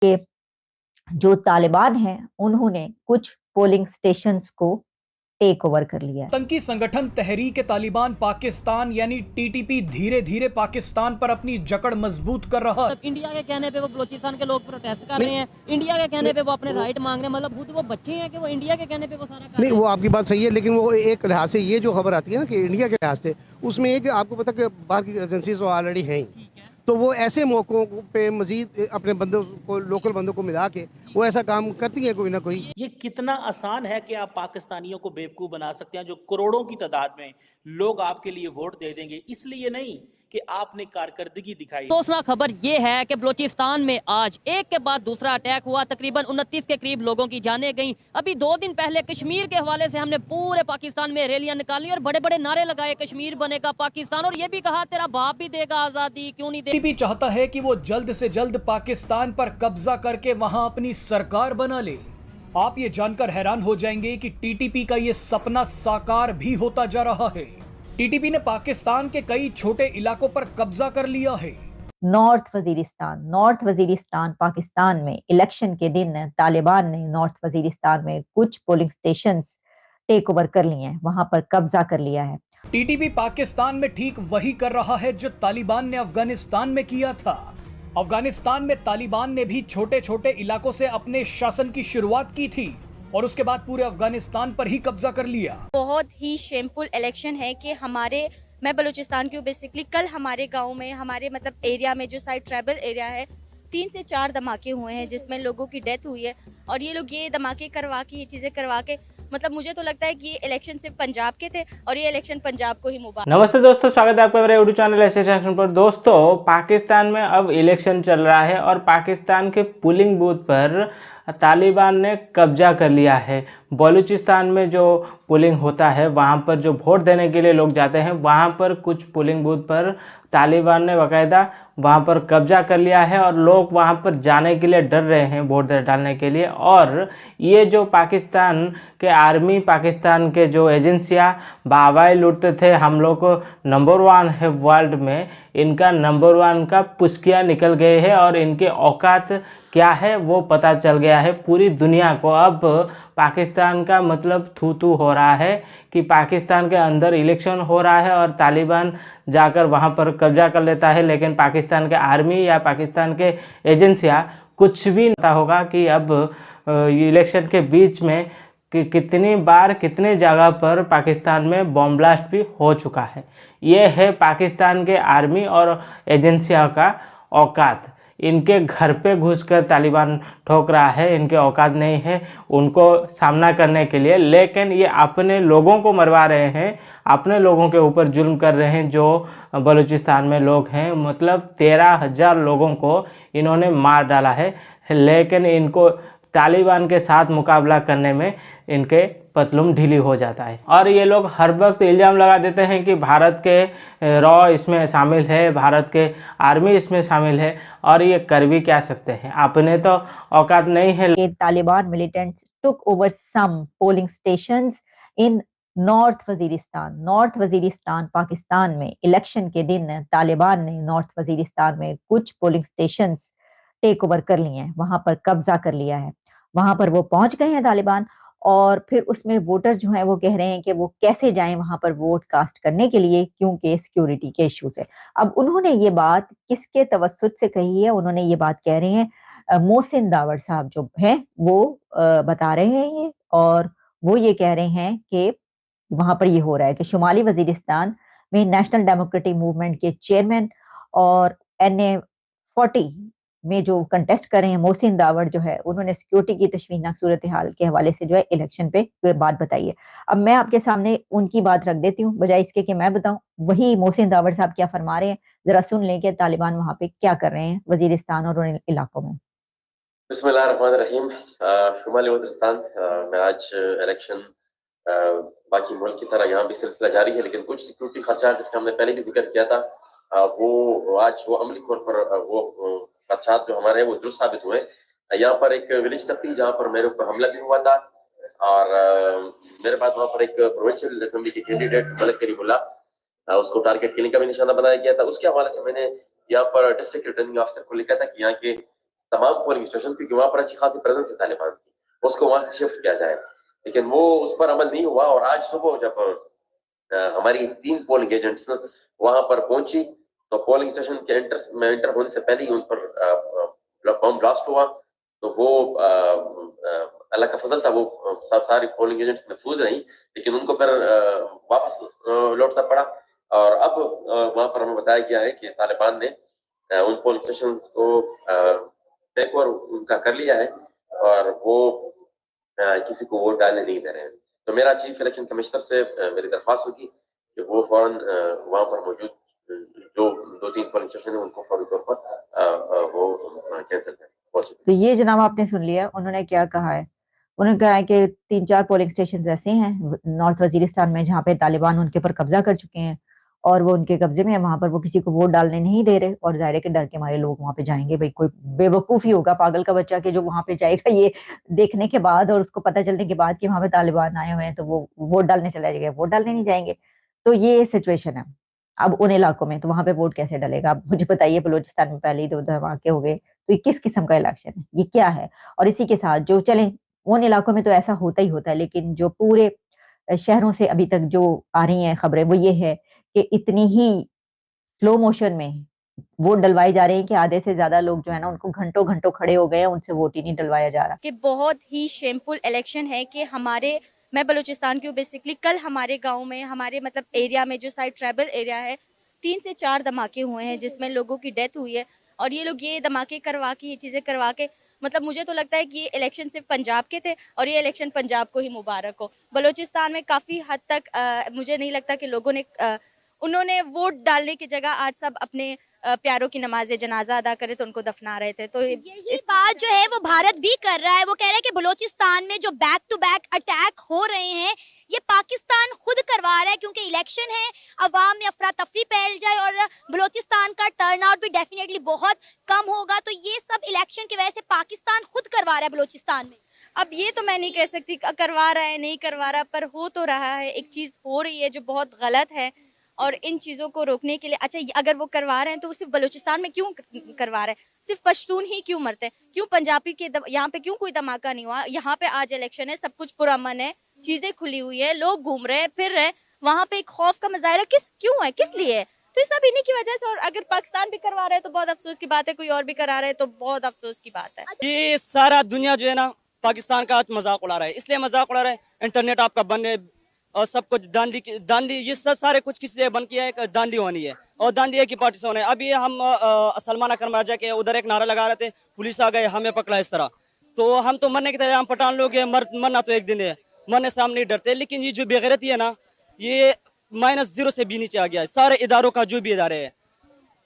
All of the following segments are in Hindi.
कि जो तालिबान हैं उन्होंने कुछ पोलिंग स्टेशंस को टेक ओवर कर लिया है। आतंकी संगठन तहरीक तालिबान पाकिस्तान यानी टीटीपी धीरे धीरे पाकिस्तान पर अपनी जकड़ मजबूत कर रहा है। इंडिया के कहने पे वो बलूचिस्तान के लोग प्रोटेस्ट कर रहे हैं, इंडिया के कहने पे वो अपने राइट मांग रहे हैं, मतलब खुद वो बच्चे हैं कि वो इंडिया के कहने पे वो सारा कर नहीं, वो आपकी बात सही है, लेकिन वो एक लिहाज से ये जो खबर आती है ना कि इंडिया के लिहाज से, उसमें एक आपको पता कि बाहर की एजेंसीज ऑलरेडी हैं, तो वो ऐसे मौकों पे मजीद अपने बंदों को, लोकल बंदों को मिला के वो ऐसा काम करती है कोई ना कोई। ये कितना आसान है कि आप पाकिस्तानियों को बेवकूफ़ बना सकते हैं, जो करोड़ों की तादाद में लोग आपके लिए वोट दे देंगे, इसलिए नहीं कि आपने कारकर्दगी दिखाई। दूसरा खबर ये है कि बलूचिस्तान में आज एक के बाद दूसरा अटैक हुआ, तकरीबन 29 के करीब लोगों की जानें गईं। अभी 2 दिन पहले कश्मीर के हवाले से हमने पूरे पाकिस्तान में रैलियां निकाली और बड़े बड़े नारे लगाए, कश्मीर बनेगा पाकिस्तान, और ये भी कहा तेरा बाप भी देगा आजादी, क्यों नहीं टीटीपी चाहता है कि वो जल्द से जल्द पाकिस्तान पर कब्जा करके वहां अपनी सरकार बना ले। आप ये जानकर हैरान हो जाएंगे कि टीटीपी का ये सपना साकार भी होता जा रहा है। टीटीपी ने पाकिस्तान के कई छोटे इलाकों पर कब्जा कर लिया है। नॉर्थ वजीरिस्तान पाकिस्तान में इलेक्शन के दिन तालिबान ने नॉर्थ वजीरिस्तान में कुछ पोलिंग स्टेशंस टेक ओवर कर लिए हैं, वहां पर कब्जा कर लिया है। टीटीपी पाकिस्तान में ठीक वही कर रहा है जो तालिबान ने अफगानिस्तान में किया था। अफगानिस्तान में तालिबान ने भी छोटे छोटे इलाकों से अपने शासन की शुरुआत की थी और उसके बाद पूरे अफगानिस्तान पर ही कब्जा कर लिया। बहुत ही शेमफुल इलेक्शन है कि मैं बलूचिस्तान की हूँ बेसिकली। कल हमारे गांव में, हमारे मतलब एरिया में, जो साइड ट्राइबल एरिया है, 3 से 4 धमाके हुए हैं जिसमें लोगों की डेथ हुई है। और ये लोग ये धमाके करवा के, ये चीज़ें करवा के, मतलब मुझे तो लगता है कि ये इलेक्शन सिर्फ पंजाब के थे और ये इलेक्शन पंजाब को ही मुबारक। नमस्ते दोस्तों, स्वागत है आपका मेरे यूट्यूब चैनल ऐसे सेक्शन पर। दोस्तों, पाकिस्तान में अब इलेक्शन चल रहा है और पाकिस्तान के पोलिंग बूथ पर तालिबान ने कब्जा कर लिया है। बलूचिस्तान में जो पोलिंग होता है, वहाँ पर जो वोट देने के लिए लोग जाते हैं, वहाँ पर कुछ पोलिंग बूथ पर तालिबान ने बाकायदा वहाँ पर कब्जा कर लिया है और लोग वहाँ पर जाने के लिए डर रहे हैं वोट डालने के लिए। और ये जो पाकिस्तान के आर्मी, पाकिस्तान के जो एजेंसियाँ बाबाई लूटते थे, हम लोग को नंबर 1 है वर्ल्ड में, इनका नंबर 1 का पुस्किया निकल गए हैं और इनके औकात क्या है वो पता चल गया है पूरी दुनिया को। अब पाकिस्तान का मतलब थू थू हो रहा है कि पाकिस्तान के अंदर इलेक्शन हो रहा है और तालिबान जाकर वहां पर कब्जा कर लेता है, लेकिन पाकिस्तान के आर्मी या पाकिस्तान के एजेंसियां कुछ भी पता होगा कि अब इलेक्शन के बीच में कि कितनी बार कितने जगह पर पाकिस्तान में बॉम्ब ब्लास्ट भी हो चुका है। ये है पाकिस्तान के आर्मी और एजेंसियों का औकात। इनके घर पे घुसकर तालिबान ठोक रहा है, इनके औकात नहीं है उनको सामना करने के लिए, लेकिन ये अपने लोगों को मरवा रहे हैं, अपने लोगों के ऊपर जुल्म कर रहे हैं। जो बलूचिस्तान में लोग हैं, मतलब 13,000 लोगों को इन्होंने मार डाला है, लेकिन इनको तालिबान के साथ मुकाबला करने में इनके पतलूम ढीली हो जाता है। और ये लोग हर वक्त इल्ज़ाम लगा देते हैं कि भारत के रॉ इसमें शामिल है, भारत के आर्मी इसमें शामिल है, और ये कर भी क्या सकते हैं, अपने तो औकात नहीं है। Taliban militants took over some polling stations in North Waziristan Pakistan में इलेक्शन के दिन तालिबान ने नॉर्थ वजीरिस्तान में कुछ पोलिंग स्टेशंस टेक ओवर कर लिए हैं, वहां पर कब्जा कर लिया है। वहां पर वो पहुंच गए हैं तालिबान, और फिर उसमें वोटर्स जो हैं वो कह रहे हैं कि वो कैसे जाएं वहां पर वोट कास्ट करने के लिए, क्योंकि सिक्योरिटी के इश्यूज है। अब उन्होंने ये बात किसके तवज्जुद से कही है? उन्होंने ये बात कह रहे हैं मोहसिन दावर साहब जो हैं वो बता रहे हैं ये, और वो ये कह रहे हैं कि वहां पर ये हो रहा है कि शुमाली वजीरिस्तान में नेशनल डेमोक्रेटिक मूवमेंट के चेयरमैन और NA40 में जो कंटेस्ट कर रहे हैं मोहसिन दावर जो है, उन्होंने सिक्योरिटी की तशवीरनाक सूरत हाल के हवाले से जो है इलेक्शन पे बात बताई है। अब मैं आपके सामने उनकी बात रख देती हूँ, बजाय इसके कि मैं बताऊं वही मोहसिन दावर साहब क्या फरमा रहे हैं। जरा सुन लें कि तालिबान वहां पे क्या कर रहे हैं वजीरिस्तान और उन इलाकों में। बिस्मिल्लाहिर्रहमानिर्रहीम। शुमाली वजीरिस्तान में आज इलेक्शन बाकी मुल्क की तरह यहाँ भी सिलसिला जारी है, लेकिन कुछ सिक्योरिटी खदशात जिसका हमने पहले भी जिक्र किया था, वो आज वो अमली तौर पर वो खदशात जो हमारे वो दुरुस्त साबित हुए। यहाँ पर एक विलेज तक थी जहाँ पर मेरे ऊपर हमला भी हुआ था, और मेरे पास वहाँ पर एक प्रोविंशियल असेंबली के कैंडिडेट मलिक करीमुल्लाह, उसको टारगेट किलिंग का भी निशाना बनाया गया था। उसके हवाले से मैंने यहाँ पर डिस्ट्रिक्ट रिटर्निंग ऑफिसर को लिखा था कि यहाँ के तमाम पोलिंग स्टेशन, क्योंकि वहां पर अच्छी खासी प्रेजेंस है तालिबान की, उसको वहां से शिफ्ट किया जाए, लेकिन वो उस पर अमल नहीं हुआ। और आज सुबह जब हमारी 3 पोलिंग एजेंट्स वहां पर पहुंची तो पोलिंग स्टेशन के एंटर होने से पहले ही उन पर बम ब्लास्ट हुआ। तो वो अल्लाह का फजल था, वो सारी पोलिंग एजेंट्स महफूज रही, लेकिन उनको फिर वापस लौटना पड़ा। और अब वहां पर हमें बताया गया है कि तालिबान ने उन पोलिंग स्टेशन को टेक ओवर उनका कर लिया है और वो किसी को वोट डालने नहीं दे रहे हैं। तो मेरा चीफ इलेक्शन कमिश्नर से मेरी दरख्वास्त होगी कि वो फौरन वहां पर मौजूद जो 2-3 पोलिंग स्टेशन है उनको फौरी तौर पर वो कैंसिल करें। तो ये जनाब आपने सुन लिया उन्होंने क्या कहा है। उन्होंने कहा है कि 3-4 पोलिंग स्टेशन ऐसे हैं नॉर्थ वजीरिस्तान में जहाँ पे तालिबान उनके ऊपर कब्जा कर चुके हैं और वो उनके कब्जे में है, वहां पर वो किसी को वोट डालने नहीं दे रहे। और जाहिर है कि डर के मारे लोग वहां पे जाएंगे। भाई कोई बेवकूफी होगा, पागल का बच्चा, कि जो वहां पे जाएगा ये देखने के बाद और उसको पता चलने के बाद कि वहां पे तालिबान आए हुए हैं तो वो वोट डालने चला जाएगा। वोट डालने नहीं जाएंगे। तो ये सिचुएशन है अब उन इलाकों में। तो वहां पे वोट कैसे डलेगा? आप मुझे बताइए। बलूचिस्तान में पहले ही 2 धमाके हो गए, तो ये किस किस्म का इलेक्शन है? ये क्या है? और इसी के साथ जो चले उन इलाकों में तो ऐसा होता ही होता है, लेकिन जो पूरे शहरों से अभी तक जो आ रही हैं खबरें वो ये है कि इतनी ही स्लो मोशन में वोट डलवाए जा रहे हैं कि आधे से ज्यादा लोग जो है ना उनको घंटों घंटों खड़े हो गए हैं, उनसे वोट ही नहीं डलवाया जा रहा। कि बहुत ही शेमफुल इलेक्शन है कि मैं बलूचिस्तान की हूँ बेसिकली। कल हमारे गांव में, हमारे मतलब एरिया में, जो साइड ट्राइबल एरिया है, 3 से 4 धमाके हुए हैं जिसमें लोगों की डेथ हुई है। और ये लोग ये धमाके करवा के, ये चीज़ें करवा के, मतलब मुझे तो लगता है कि ये इलेक्शन सिर्फ पंजाब के थे और ये इलेक्शन पंजाब को ही मुबारक हो। बलूचिस्तान में काफ़ी हद तक मुझे नहीं लगता कि लोगों ने उन्होंने वोट डालने की जगह आज सब अपने प्यारों की नमाज जनाजा अदा करे तो उनको दफना रहे थे। तो इस बात जो है वो भारत भी कर रहा है। वो कह रहा है कि बलूचिस्तान में जो बैक टू बैक अटैक हो रहे हैं ये पाकिस्तान खुद करवा रहा है, क्योंकि इलेक्शन है, अवाम में अफरा तफरी फैल जाए और बलूचिस्तान का टर्नआउट भी डेफिनेटली बहुत कम होगा। तो ये सब इलेक्शन की वजह से पाकिस्तान खुद करवा रहा है बलूचिस्तान में। अब ये तो मैं नहीं कह सकती करवा रहा है नहीं करवा रहा, पर हो तो रहा है। एक चीज़ हो रही है जो बहुत गलत है और इन चीज़ों को रोकने के लिए, अच्छा अगर वो करवा रहे हैं तो सिर्फ बलूचिस्तान में क्यों करवा रहे हैं? सिर्फ पश्तून ही क्यों मरते हैं? क्यों पंजाबी के यहाँ पे क्यों कोई धमाका नहीं हुआ? यहाँ पे आज इलेक्शन है, सब कुछ पुरअमन है, चीज़ें खुली हुई है, लोग घूम रहे हैं, फिर रहे। वहाँ पे एक खौफ का मुजाहरा क्यों है, किस लिए है? तो सब इन्हीं की वजह से। और अगर पाकिस्तान भी करवा रहे हैं तो बहुत अफसोस की बात है, कोई और भी करा रहे हैं तो बहुत अफसोस की बात है। ये सारा दुनिया जो है ना पाकिस्तान का मजाक उड़ा रहा है, इसलिए मजाक उड़ा रहा है। इंटरनेट आपका बंद है और सब कुछ दांधी ये सारे कुछ किस लिए बंद किया है? दांधी होनी है और दांधी एक ही पार्टी से होना है। अभी हम सलमान अकरम राजा के उधर एक नारा लगा रहे थे, पुलिस आ गए, हमें पकड़ा इस तरह। तो हम तो मरने की तरह, हम पठान लोग हैं, मरना तो एक दिन है, मरने से हम नहीं डरते। लेकिन ये जो बेगैरती है ना, ये -0 से भी नीचे आ गया है। सारे इदारों का जो भी इदारे है,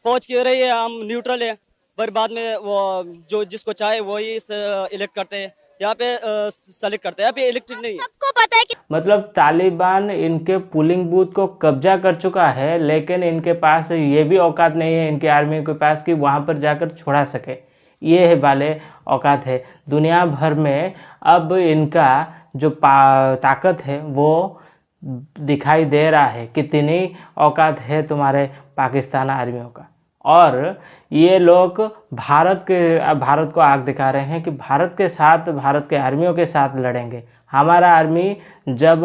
फौज की रही है, हम न्यूट्रल है, पर बाद में वो जो जिसको चाहे वही इलेक्ट करते हैं, यहाँ पे सेलेक्ट करते हैं, यहाँ पे इलेक्टेड नहीं है। सबको पता है कि मतलब तालिबान इनके पोलिंग बूथ को कब्जा कर चुका है, लेकिन इनके पास ये भी औकात नहीं है इनके आर्मी के पास कि वहाँ पर जाकर छुड़ा सके। ये है वाले औकात है। दुनिया भर में अब इनका जो ताकत है वो दिखाई दे रहा है, कितनी औकात है तुम्हारे पाकिस्तान आर्मियों का। और ये लोग भारत को आग दिखा रहे हैं कि भारत के साथ, भारत के आर्मियों के साथ लड़ेंगे। हमारा आर्मी जब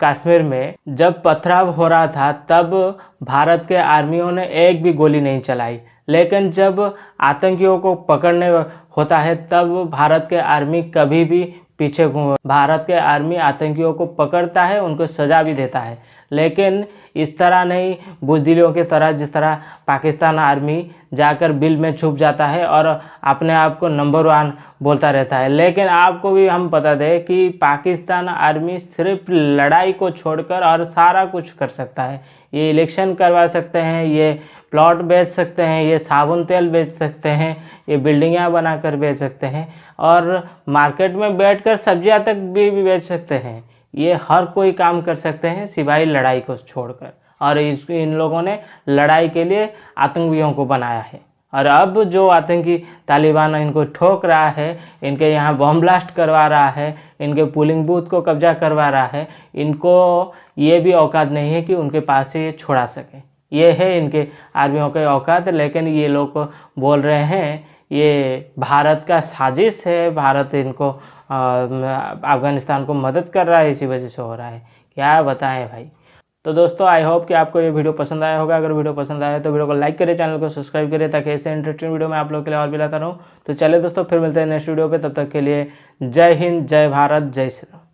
कश्मीर में जब पथराव हो रहा था तब भारत के आर्मियों ने एक भी गोली नहीं चलाई, लेकिन जब आतंकियों को पकड़ने होता है तब भारत के आर्मी कभी भी पीछे भारत के आर्मी आतंकियों को पकड़ता है, उनको सज़ा भी देता है, लेकिन इस तरह नहीं बुज़दिलों की तरह जिस तरह पाकिस्तान आर्मी जाकर बिल में छुप जाता है और अपने आप को नंबर 1 बोलता रहता है। लेकिन आपको भी हम बता दें कि पाकिस्तान आर्मी सिर्फ लड़ाई को छोड़कर और सारा कुछ कर सकता है। ये इलेक्शन करवा सकते हैं, ये प्लॉट बेच सकते हैं, ये साबुन तेल बेच सकते हैं, ये बिल्डिंगें बनाकर बेच सकते हैं और मार्केट में बैठकर सब्जियां तक भी बेच सकते हैं। ये हर कोई काम कर सकते हैं सिवाय लड़ाई को छोड़कर। और इन लोगों ने लड़ाई के लिए आतंकियों को बनाया है। और अब जो आतंकी तालिबान इनको ठोक रहा है, इनके यहाँ बम ब्लास्ट करवा रहा है, इनके पोलिंग बूथ को कब्जा करवा रहा है, इनको ये भी औकात नहीं है कि उनके पास से ये छुड़ा सके। ये है इनके आर्मियों के औकात। लेकिन ये लोग बोल रहे हैं ये भारत का साजिश है, भारत इनको अफगानिस्तान को मदद कर रहा है, इसी वजह से हो रहा है। क्या बताएं भाई। तो दोस्तों आई होप कि आपको ये वीडियो पसंद आया होगा। अगर वीडियो पसंद आया तो वीडियो को लाइक करें, चैनल को सब्सक्राइब करें, ताकि ऐसे इंटरेस्टिंग वीडियो मैं आप लोगों के लिए और भी लाता रहूँ। तो चलिए दोस्तों, फिर मिलते हैं नेक्स्ट वीडियो पे। तब तक के लिए जय हिंद, जय भारत, जय श्री राम।